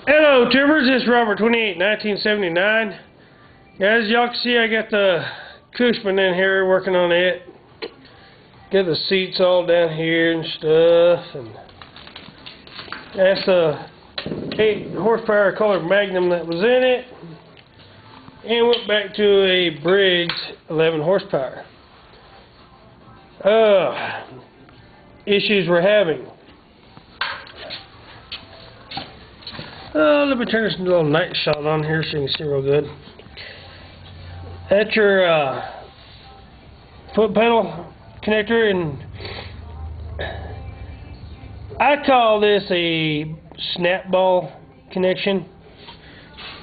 Hello tubers, this is Robert 28, 1979. As y'all can see, I got the Cushman in here working on it. Got the seats all down here and stuff, and that's the 8 horsepower colored Magnum that was in it, and went back to a Briggs 11 horsepower. Issues we're having. Let me turn this little night shot on here so you can see real good. That's your foot pedal connector, and I call this a snap ball connection.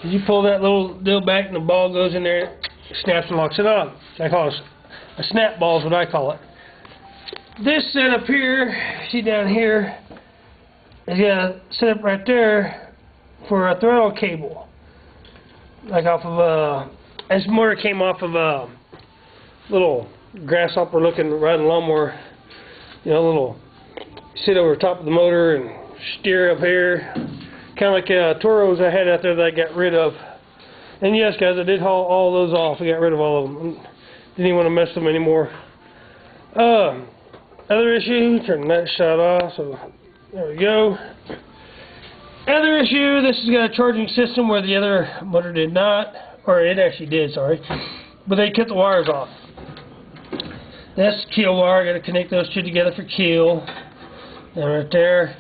You pull that little deal back and the ball goes in there, it snaps and locks it on. I call it a snap ball is what I call it. This setup here, see down here, is got a setup right there for a throttle cable, like off of this motor came off of a little grasshopper looking riding lawnmower, you know, little sit over the top of the motor and steer up here, kind of like Toros I had out there that I got rid of. And yes guys, I did haul all those off. I got rid of all of them, didn't even want to mess with them anymore. Other issue, turn that shot off, so there we go. Other issue, this has got a charging system where the other motor did not, or it actually did, sorry, but they cut the wires off. That's the keel wire, got to connect those two together for keel. Then right there.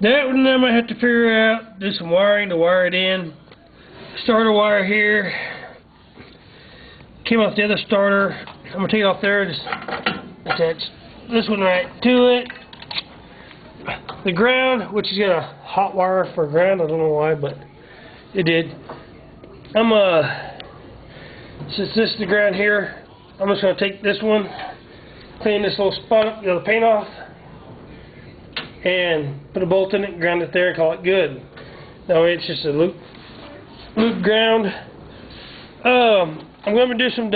That one I might have to figure out, do some wiring to wire it in. Starter wire here. Came off the other starter. I'm going to take it off there, just attach this one right to it. The ground, which has got a hot wire for ground, I don't know why, but it did. Since this is the ground here, I'm just going to take this one, clean this little spot up, get the paint off, and put a bolt in it, ground it there, and call it good. That way it's just a loop ground. I'm going to do some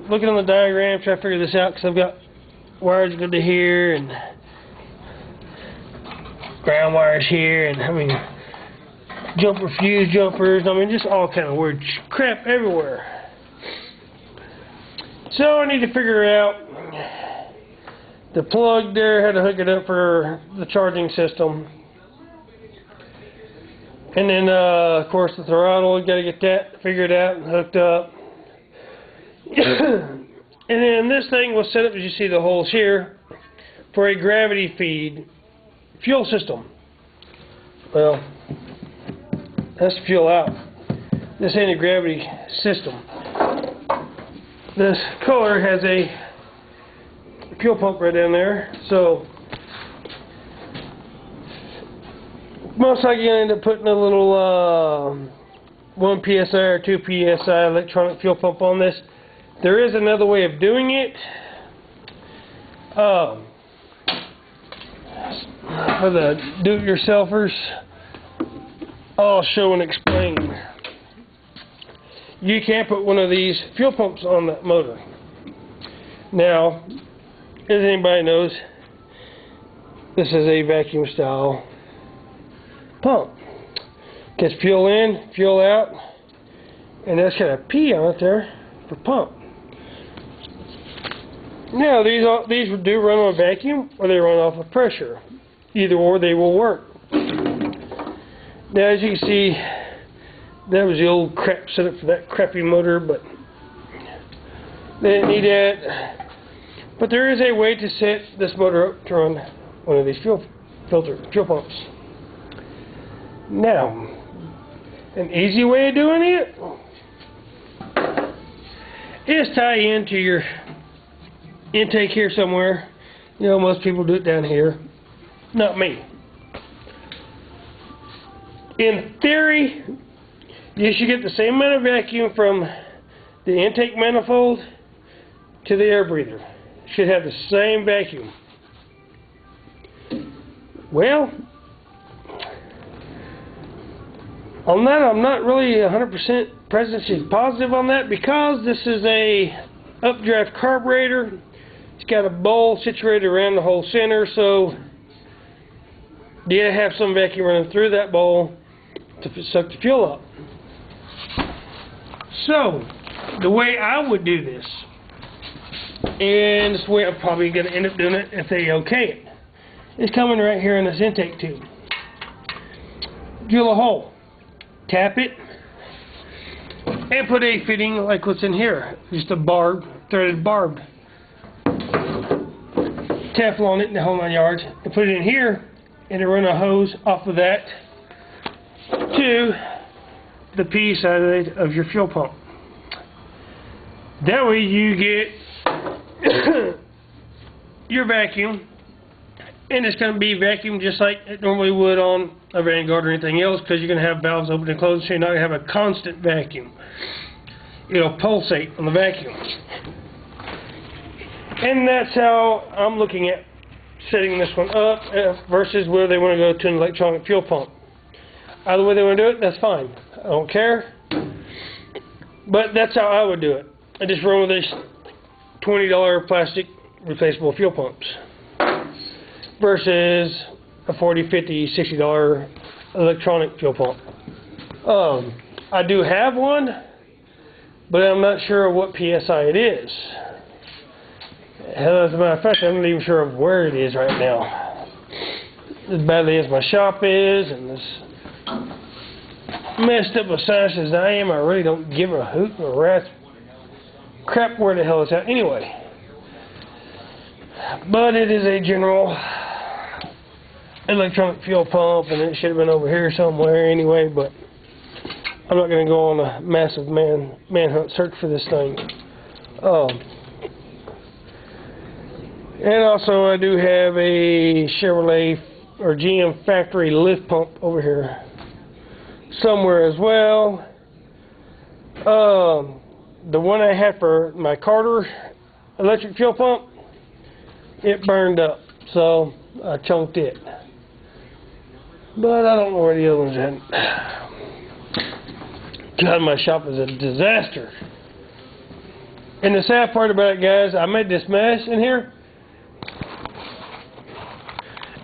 looking on the diagram, try to figure this out, because I've got wires good to here, and ground wires here, and I mean jumper fuse jumpers, I mean just all kind of weird crap everywhere. So I need to figure out the plug there, how to hook it up for the charging system, and then of course the throttle, got to get that figured out and hooked up. And then this thing was set up, as you see the holes here, for a gravity feed fuel system. Well, that's the fuel out. This ain't a gravity system. This color has a fuel pump right down there, so most likely you're going to end up putting a little 1 PSI or 2 PSI electronic fuel pump on this. There is another way of doing it. For the do-it-yourselfers, I'll show and explain. You can put one of these fuel pumps on that motor. Now, as anybody knows, this is a vacuum style pump. Gets fuel in, fuel out, and that's got a P on it there for pump. Now, these do run on vacuum, or they run off of pressure. Either or, they will work. Now, as you can see, that was the old crap setup for that crappy motor, but they didn't need that. But there is a way to set this motor up to run one of these fuel pumps. Now, an easy way of doing it is tie into your intake here somewhere. You know, most people do it down here. Not me. In theory, you should get the same amount of vacuum from the intake manifold to the air breather. Should have the same vacuum. Well, on that I'm not really 100% presidency positive on that, because this is a updraft carburetor. It's got a bowl situated around the whole center, so did have some vacuum running through that bowl to suck the fuel up. So, the way I would do this, and this is the way I'm probably going to end up doing it if they okay it, is coming right here in this intake tube. Drill a hole, tap it, and put a fitting like what's in here. Just a threaded barbed. Teflon it in the whole 9 yards, and put it in here, and then run a hose off of that to the P side of your fuel pump. That way you get your vacuum, and it's going to be vacuum just like it normally would on a Vanguard or anything else, because you're going to have valves open and closed, so you're not going to have a constant vacuum. It'll pulsate on the vacuum. And that's how I'm looking at setting this one up versus where they want to go to an electronic fuel pump. Either way they want to do it, that's fine. I don't care. But that's how I would do it. I just run with these $20 plastic replaceable fuel pumps versus a $40, $50, $60 electronic fuel pump. I do have one, but I'm not sure what PSI it is. Hell, as a matter of fact, I'm not even sure of where it is right now. As badly as my shop is, and as messed up a size as I am, I really don't give a hoot or rat's crap where the hell it's at anyway. But it is a general electronic fuel pump, and it should have been over here somewhere anyway, but I'm not going to go on a massive manhunt search for this thing. And also I do have a Chevrolet or GM factory lift pump over here somewhere as well. The one I had for my Carter electric fuel pump, it burned up, so I chunked it. But I don't know where the other one's at. God, my shop is a disaster. And the sad part about it, guys, I made this mess in here.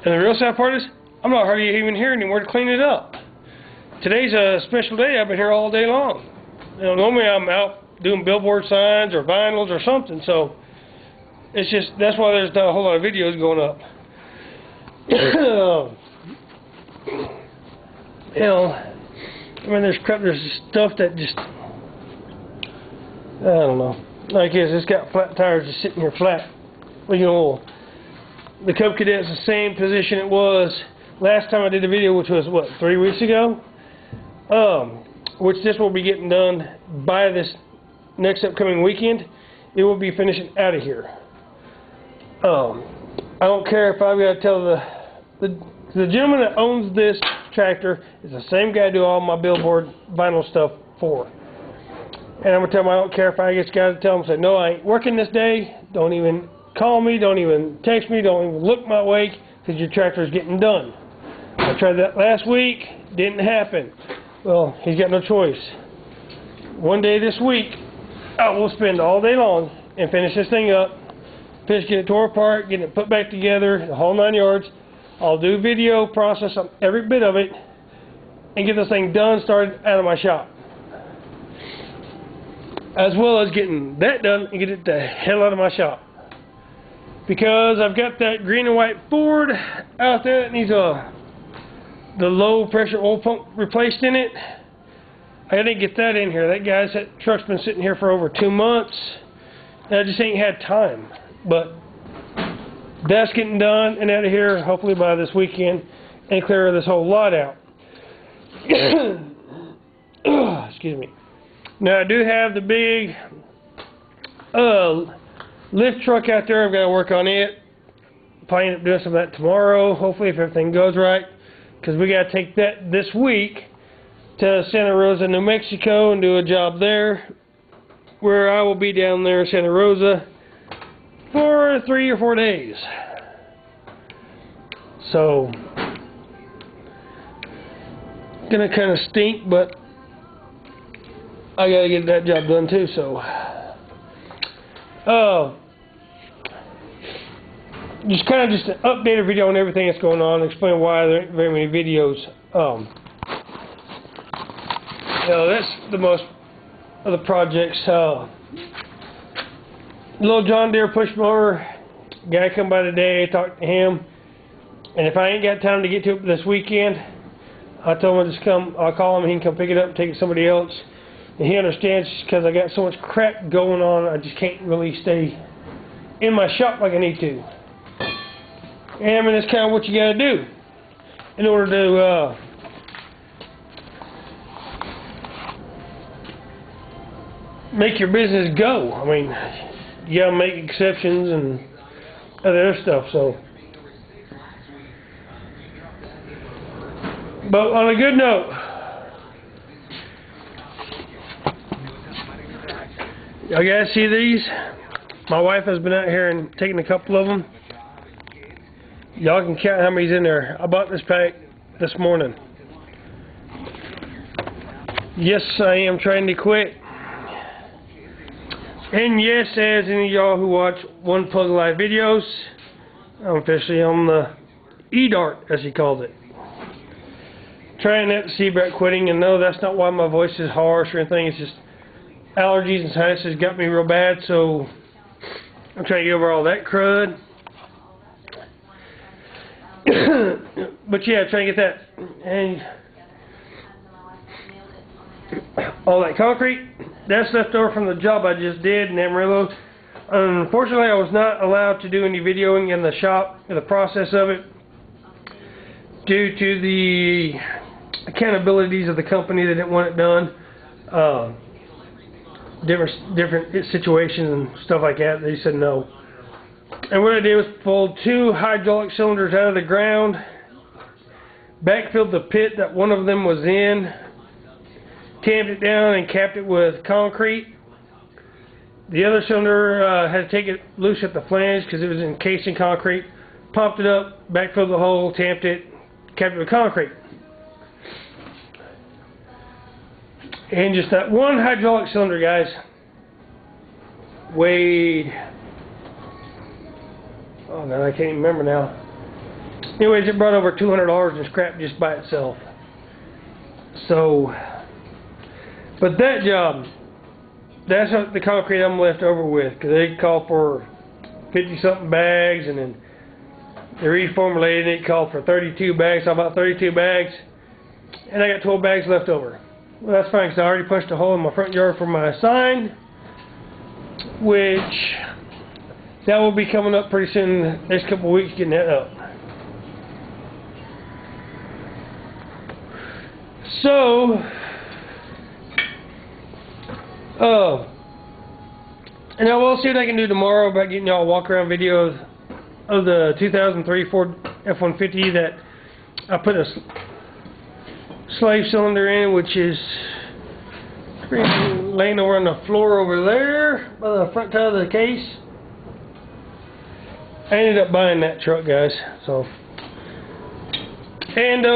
And the real sad part is, I'm not hardly even here anymore to clean it up. Today's a special day. I've been here all day long. You know, normally I'm out doing billboard signs or vinyls or something, so it's just, that's why there's not a whole lot of videos going up. You know, I mean, there's stuff that just, I don't know. Like this, it's got flat tires just sitting here flat. Well, you know, the Cub Cadet's the same position it was last time I did the video, which was, what, 3 weeks ago? Which this will be getting done by this next upcoming weekend. It will be finishing out of here. I don't care if I've got to tell the gentleman that owns this tractor is the same guy I do all my billboard vinyl stuff for. And I'm going to tell him I don't care if I get guys to tell him, say, no, I ain't working this day. Don't even call me. Don't even text me. Don't even look my way because your tractor's getting done. I tried that last week. Didn't happen. Well, he's got no choice. One day this week, I will spend all day long and finish this thing up. Finish getting it tore apart, getting it put back together, the whole 9 yards. I'll do video, process every bit of it, and get this thing done, started out of my shop. As well as getting that done and get it the hell out of my shop. Because I've got that green and white Ford out there that needs the low pressure oil pump replaced in it. I didn't get that in here. That truck's been sitting here for over 2 months, and I just ain't had time. But that's getting done and out of here hopefully by this weekend and clear this whole lot out. Excuse me. Now I do have the big lift truck out there. I've got to work on it. Probably end up doing some of that tomorrow, hopefully, if everything goes right. Because we got to take that this week to Santa Rosa, New Mexico, and do a job there, where I will be down there in Santa Rosa for 3 or 4 days. So, gonna kind of stink, but I gotta get that job done too. So, just kind of just an updated video on everything that's going on, explain why there aren't very many videos. That's the most of the projects. Little John Deere push mower, guy come by today, talked to him, and if I ain't got time to get to it this weekend, I told him to just come, I'll call him, he can come pick it up and take it to somebody else. And he understands because I got so much crap going on, I just can't really stay in my shop like I need to. And I mean, that's kind of what you got to do in order to make your business go. I mean, you got to make exceptions and other stuff. So, but on a good note, y'all guys see these? My wife has been out here and taken a couple of them. Y'all can count how many's in there. I bought this pack this morning. Yes, I am trying to quit. And yes, as any of y'all who watch One Plug Live videos, I'm officially on the E-Dart, as he calls it. Trying that to see about quitting, and no, that's not why my voice is harsh or anything. It's just allergies and sinuses got me real bad, so I'm trying to get over all that crud. But yeah, trying to get that and all that concrete. That's left over from the job I just did in Amarillo. Unfortunately, I was not allowed to do any videoing in the shop, in the process of it, due to the accountabilities of the company that didn't want it done. Different situations and stuff like that. They said no. And what I did was pull 2 hydraulic cylinders out of the ground, backfilled the pit that one of them was in, tamped it down and capped it with concrete. The other cylinder had to take it loose at the flange because it was encased in concrete. Pumped it up, backfilled the hole, tamped it, capped it with concrete. And just that one hydraulic cylinder, guys, weighed, oh God, I can't even remember now. Anyways, it brought over $200 in scrap just by itself. So, but that job, that's what the concrete I'm left over with, because they called for 50-something bags, and then they reformulated it, called for 32 bags, so I bought 32 bags, and I got 12 bags left over. Well, that's fine, because I already punched a hole in my front yard for my sign, which that will be coming up pretty soon, the next couple of weeks, getting that up. So, and I will see what I can do tomorrow about getting y'all a walk-around video of the 2003 Ford F-150 that I put a slave cylinder in, which is laying over on the floor over there by the front tire of the case. I ended up buying that truck, guys. So, and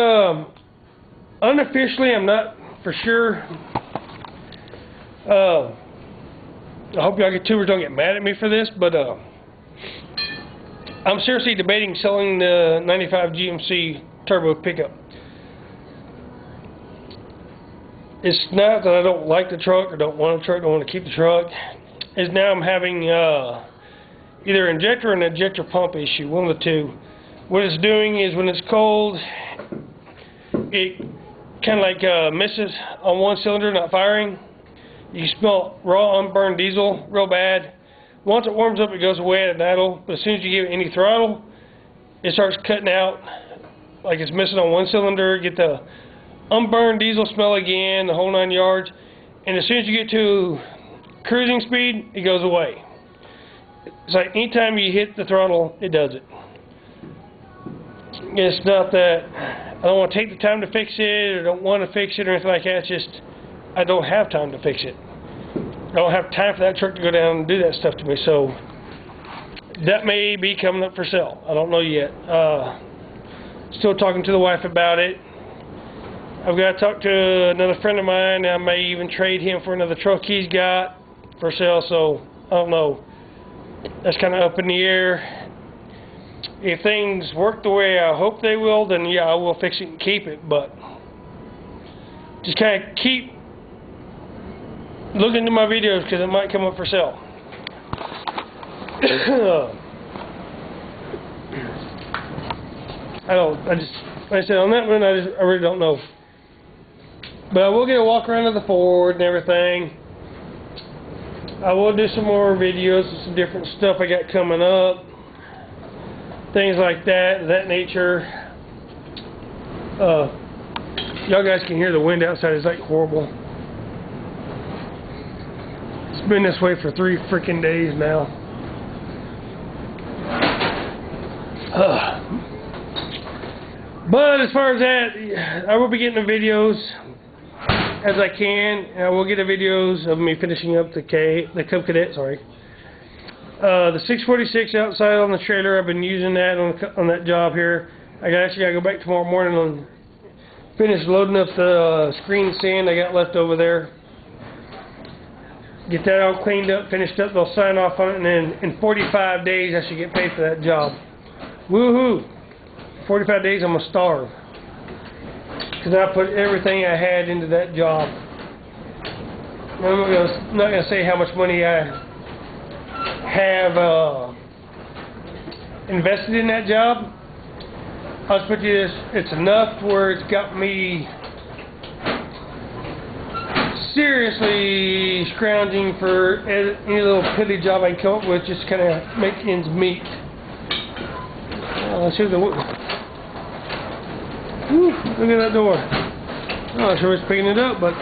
unofficially, I'm not for sure. I hope y'all YouTubers don't get mad at me for this, but I'm seriously debating selling the 95 GMC turbo pickup. It's not that I don't like the truck or don't want a truck, don't want to keep the truck. It's now I'm having either injector or an injector pump issue, one of the two. What it's doing is when it's cold, it kind of like misses on one cylinder, not firing. You smell raw unburned diesel real bad. Once it warms up, it goes away at an idle, but as soon as you give it any throttle, it starts cutting out like it's missing on one cylinder. Get the unburned diesel smell again, the whole 9 yards, and as soon as you get to cruising speed, it goes away. It's like anytime you hit the throttle, it does it. It's not that I don't want to take the time to fix it or don't want to fix it or anything like that. It's just I don't have time to fix it. I don't have time for that truck to go down and do that stuff to me. So that may be coming up for sale. I don't know yet. Still talking to the wife about it. I've got to talk to another friend of mine. I may even trade him for another truck he's got for sale. So I don't know. That's kind of up in the air. If things work the way I hope they will, then yeah, I will fix it and keep it, but just kind of keep looking into my videos because it might come up for sale. Like I said, on that one, I really don't know. But I will get a walk around of the Ford and everything. I will do some more videos of some different stuff I got coming up. Things like that nature. Y'all guys can hear the wind outside. It's like horrible. It's been this way for 3 freaking days now. But as far as that, I will be getting the videos as I can. And I will get the videos of me finishing up the Cub Cadet, sorry. The 646 outside on the trailer, I've been using that on that job here. I actually got to go back tomorrow morning and finish loading up the screen sand I got left over there. Get that all cleaned up, finished up, they'll sign off on it, and then in 45 days I should get paid for that job. Woohoo! 45 days I'm going to starve. Because I put everything I had into that job. I'm not going to say how much money I have invested in that job. I'll just put you this, it's enough to where it's got me seriously scrounging for any little piddly job I can come up with, just kind of make ends meet. Let's see the whew, look at that door. I'm not sure it's picking it up, but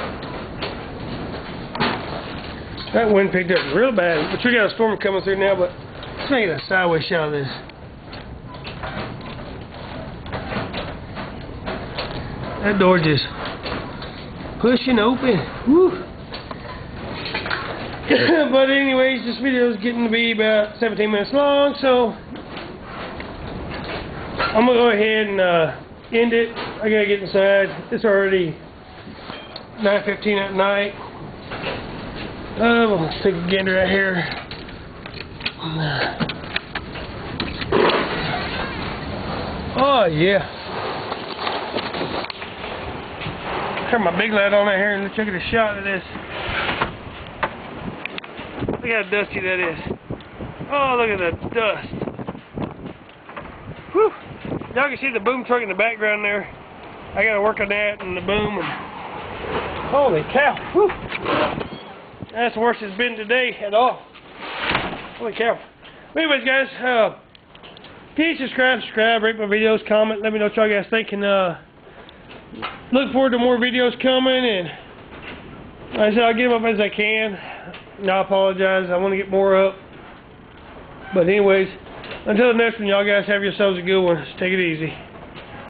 that wind picked up real bad. But we got a storm coming through now, but let's make it a sideways shot of this. That door just pushing open. Woo. But anyways, this video is getting to be about 17 minutes long, so I'm going to go ahead and end it. I got to get inside. It's already 9:15 at night. We'll take a gander out here. Oh, yeah. Turn my big light on out here and let's take a shot of this. Look how dusty that is. Oh, look at the dust. Whew. Y'all can see the boom truck in the background there. I got to work on that and the boom. And holy cow. Whew. That's the worst it's been today at all. Holy cow. But anyways, guys, please subscribe, rate my videos, comment, let me know what y'all guys think, and look forward to more videos coming. And like I said, I'll get them up as I can. And I apologize, I want to get more up. But anyways, until the next one, y'all guys have yourselves a good one. Take it easy.